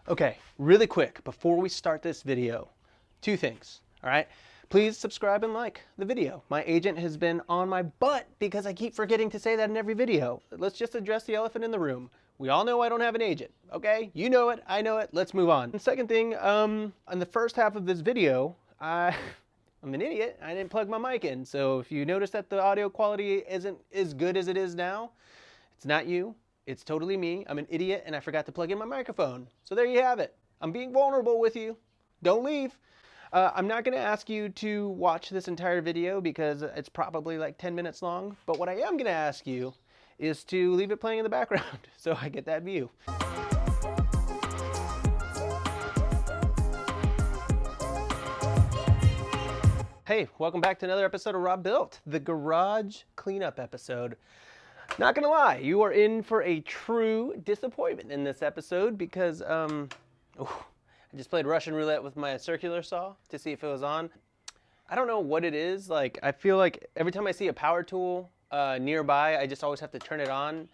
Okay, really quick, before we start this video, two things, all right? Please subscribe and like the video. My agent has been on my butt because I keep forgetting to say that in every video. Let's just address the elephant in the room. We all know I don't have an agent, okay? You know it, I know it, let's move on. And second thing, in the first half of this video, I'm an idiot, I didn't plug my mic in. So if you notice that the audio quality isn't as good as it is now, it's not you. It's totally me. I'm an idiot and I forgot to plug in my microphone. So there you have it. I'm being vulnerable with you. Don't leave. I'm not going to ask you to watch this entire video because it's probably like 10 minutes long. But what I am going to ask you is to leave it playing in the background so I get that view. Hey, welcome back to another episode of Robuilt, the garage cleanup episode. Not gonna lie, you are in for a true disappointment in this episode because I just played Russian roulette with my circular saw to see if it was on. I don't know what it is. Like, I feel like every time I see a power tool nearby, I just always have to turn it on.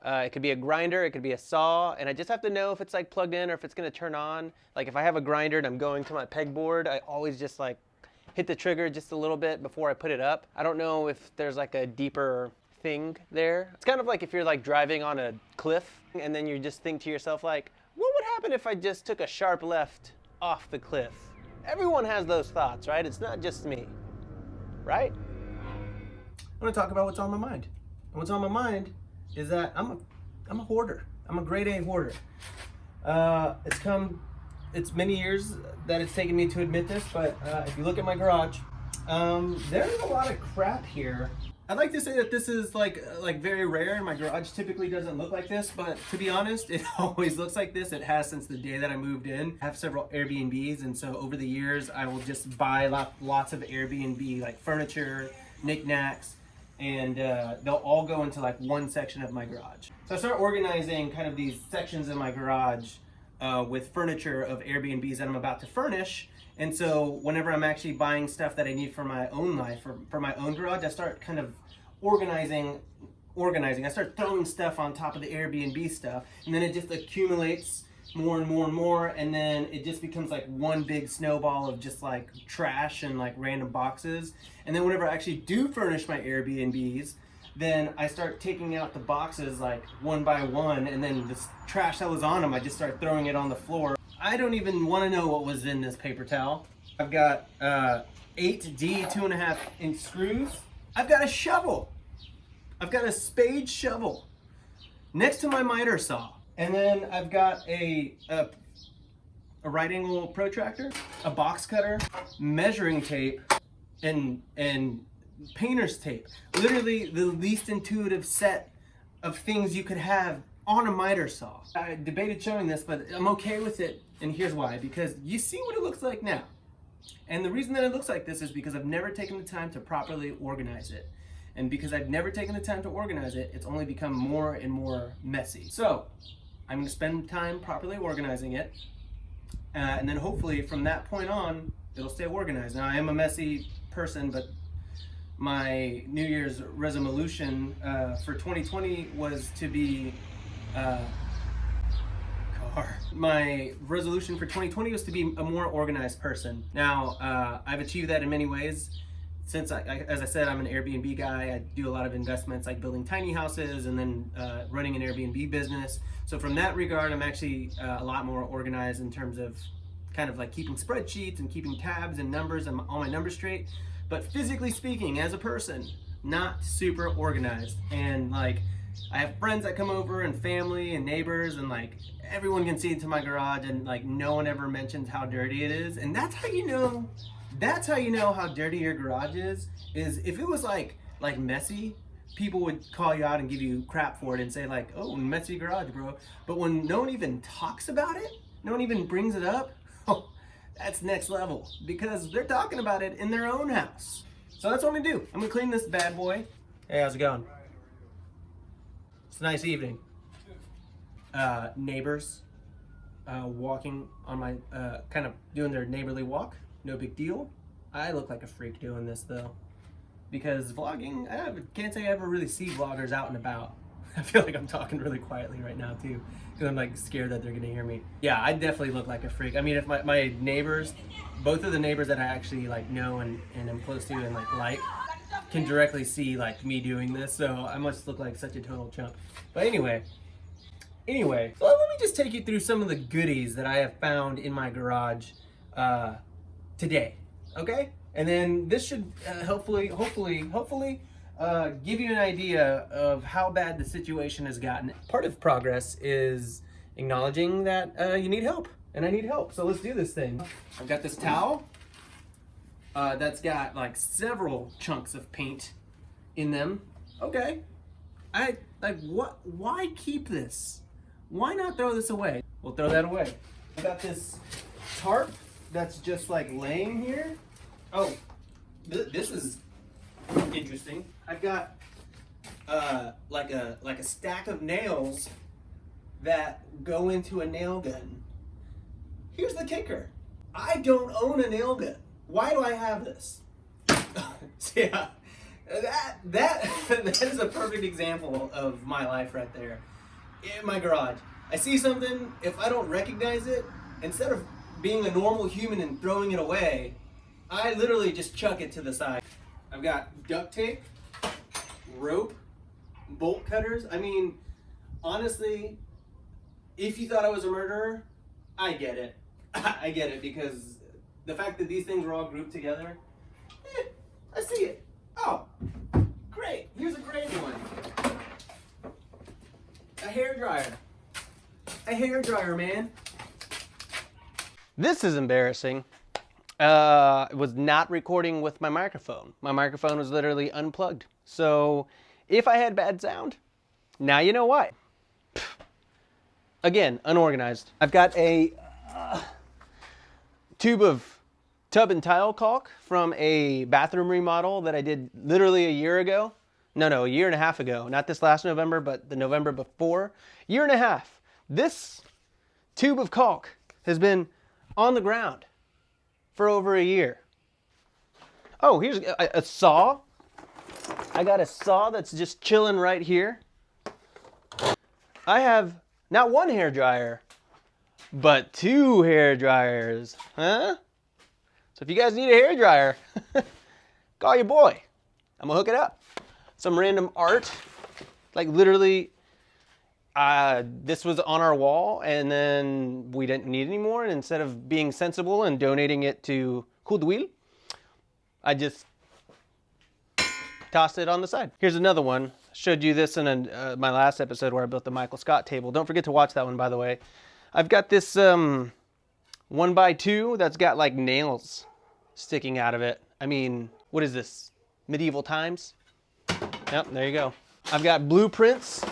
It could be a grinder, it could be a saw, and I just have to know if it's like plugged in or if it's gonna turn on. Like if I have a grinder and I'm going to my pegboard, I always just like hit the trigger just a little bit before I put it up. I don't know if there's like a deeper thing there. It's kind of like if you're like driving on a cliff and then you just think to yourself like, what would happen if I just took a sharp left off the cliff? Everyone has those thoughts, right? It's not just me, right? I want to talk about what's on my mind. And what's on my mind is that I'm a hoarder. I'm a grade A hoarder. It's many years that it's taken me to admit this, but if you look at my garage, there's a lot of crap here. I'd like to say that this is like very rare, and my garage typically doesn't look like this, but to be honest, it always looks like this. It has since the day that I moved in. I have several Airbnbs, and so over the years, I will just buy lots of Airbnb, like furniture, knickknacks, and they'll all go into like one section of my garage. So I start organizing kind of these sections in my garage with furniture of Airbnbs that I'm about to furnish. And so whenever I'm actually buying stuff that I need for my own life or for my own garage, I start kind of organizing. I start throwing stuff on top of the Airbnb stuff, and then it just accumulates more and more and more, and then it just becomes like one big snowball of just like trash and like random boxes. And then whenever I actually do furnish my Airbnbs, then I start taking out the boxes like one by one, and then this trash that was on them, I just start throwing it on the floor. I don't even want to know what was in this paper towel. I've got 8D 2.5 inch screws. I've got a shovel. I've got a spade shovel next to my miter saw. And then I've got a right angle protractor, a box cutter, measuring tape, and painter's tape. Literally the least intuitive set of things you could have on a miter saw. I debated showing this, but I'm okay with it, and here's why. Because you see what it looks like now. And the reason that it looks like this is because I've never taken the time to properly organize it. And because I've never taken the time to organize it, it's only become more and more messy. So I'm gonna spend time properly organizing it, and then hopefully from that point on, it'll stay organized. Now I am a messy person, but my New Year's resolution for 2020 was to be My resolution for 2020 was to be a more organized person. Now, I've achieved that in many ways. Since, as I said, I'm an Airbnb guy, I do a lot of investments like building tiny houses and then running an Airbnb business. So from that regard, I'm actually a lot more organized in terms of kind of like keeping spreadsheets and keeping tabs and numbers and all my numbers straight. But physically speaking, as a person, not super organized. And like, I have friends that come over and family and neighbors, and like everyone can see into my garage, and like no one ever mentions how dirty it is. And that's how you know how dirty your garage is if it was like messy, people would call you out and give you crap for it and say like, oh, messy garage, bro. But when no one even talks about it, no one even brings it up, oh, that's next level, because they're talking about it in their own house. So that's what I'm gonna do. I'm gonna clean this bad boy. Hey, how's it going? It's a nice evening. Neighbors walking on my, kind of doing their neighborly walk. No big deal. I look like a freak doing this though, because vlogging, I can't say I ever really see vloggers out and about. I feel like I'm talking really quietly right now too, because I'm like scared that they're gonna hear me. Yeah, I definitely look like a freak. I mean, if my neighbors, both of the neighbors that I actually like know and am close to and like can directly see like me doing this, so I must look like such a total chump. But anyway, so let me just take you through some of the goodies that I have found in my garage today, okay? And then this should hopefully give you an idea of how bad the situation has gotten. Part of progress is acknowledging that you need help, and I need help. So let's do this thing. I've got this towel that's got like several chunks of paint in them. Okay, I like what? Why keep this? Why not throw this away? We'll throw that away. I've got this tarp that's just like laying here. Oh, this is interesting. I've got like a stack of nails that go into a nail gun. Here's the kicker. I don't own a nail gun. Why do I have this? Yeah, that is a perfect example of my life right there. In my garage, I see something, if I don't recognize it, instead of being a normal human and throwing it away, I literally just chuck it to the side. I've got duct tape, rope, bolt cutters. I mean, honestly, if you thought I was a murderer, I get it. I get it, because the fact that these things were all grouped together, I see it. Oh, great. Here's a great one. A hairdryer. A hairdryer, man. This is embarrassing. It was not recording with my microphone. My microphone was literally unplugged. So if I had bad sound, now you know why. Again, unorganized. I've got a tube of tub and tile caulk from a bathroom remodel that I did literally a year ago. No, a year and a half ago. Not this last November, but the November before. Year and a half. This tube of caulk has been on the ground for over a year. Oh, here's a saw. I got a saw that's just chilling right here. I have not one hair dryer, but 2 hair dryers. Huh? So if you guys need a hair dryer, call your boy. I'm gonna hook it up. Some random art, like literally, this was on our wall and then we didn't need it anymore. And instead of being sensible and donating it to Goodwill, I just tossed it on the side. Here's another one. Showed you this in my last episode where I built the Michael Scott table. Don't forget to watch that one, by the way. I've got this 1x2 that's got like nails sticking out of it. I mean, what is this? Medieval times? Yep, there you go. I've got blueprints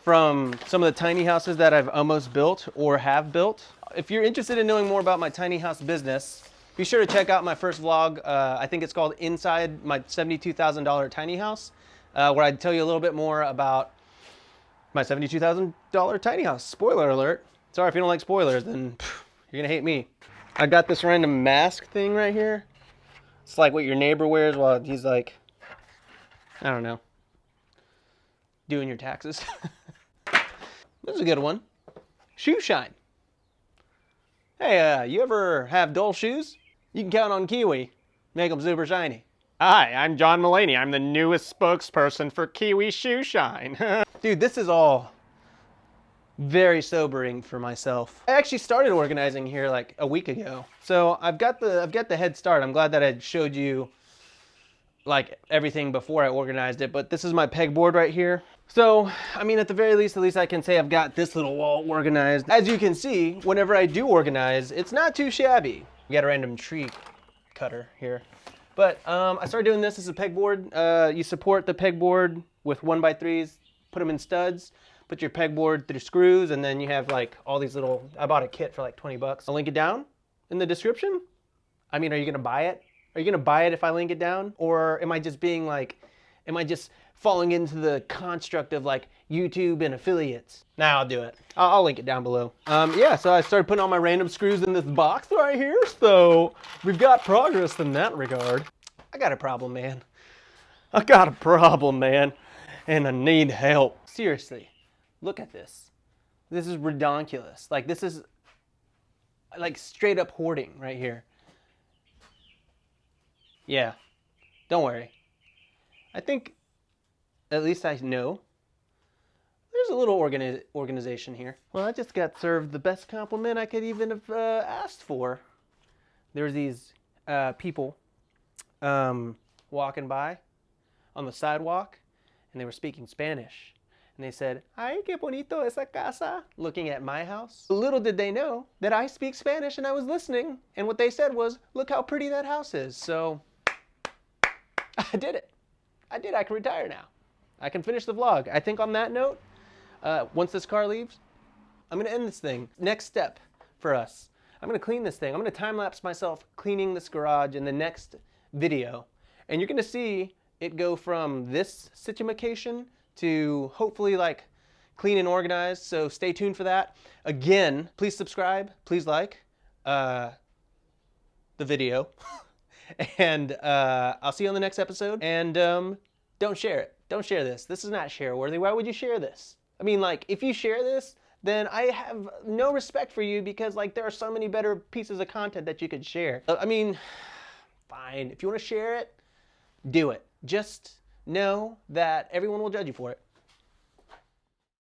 from some of the tiny houses that I've almost built or have built. If you're interested in knowing more about my tiny house business, be sure to check out my first vlog. I think it's called Inside My $72,000 Tiny House, where I tell you a little bit more about my $72,000 tiny house. Spoiler alert. Sorry if you don't like spoilers, then you're gonna hate me. I got this random mask thing right here. It's like what your neighbor wears while he's like, I don't know, doing your taxes. This is a good one. Shoe shine. Hey, you ever have dull shoes? You can count on Kiwi. Make them super shiny. Hi, I'm John Mulaney. I'm the newest spokesperson for Kiwi Shoe Shine. Dude, this is all very sobering for myself. I actually started organizing here like a week ago. So I've got the head start. I'm glad that I showed you like everything before I organized it, but this is my pegboard right here. So, I mean, at the very least, I can say I've got this little wall organized. As you can see, whenever I do organize, it's not too shabby. We got a random tree cutter here. But I started doing this as a pegboard. You support the pegboard with 1x3s, put them in studs, put your pegboard through screws, and then you have like all these little, I bought a kit for like 20 bucks. I'll link it down in the description. I mean, are you gonna buy it? Are you gonna buy it if I link it down? Or am I just being like, am I just falling into the construct of like YouTube and affiliates? Nah, I'll do it. I'll link it down below. Yeah, so I started putting all my random screws in this box right here. So we've got progress in that regard. I got a problem, man. I got a problem, man. and I need help. Seriously, look at this. This is redonkulous. Like, this is like straight up hoarding right here. Yeah, don't worry. I think, at least I know, there's a little organization here. Well, I just got served the best compliment I could even have asked for. There's these people walking by on the sidewalk, and they were speaking Spanish. And they said, "Ay, qué bonito esa casa," looking at my house. Little did they know that I speak Spanish and I was listening. And what they said was, "Look how pretty that house is." So I did it. I did. I can retire now. I can finish the vlog. I think on that note, once this car leaves, I'm going to end this thing. Next step for us. I'm going to clean this thing. I'm going to time-lapse myself cleaning this garage in the next video. And you're going to see it go from this situation to hopefully like clean and organized. So stay tuned for that. Again, please subscribe. Please like the video. And I'll see you on the next episode. And don't share it. Don't share this. This is not share worthy. Why would you share this? I mean, like, if you share this, then I have no respect for you, because like there are so many better pieces of content that you could share. I mean, fine. If you want to share it, do it. Just know that everyone will judge you for it.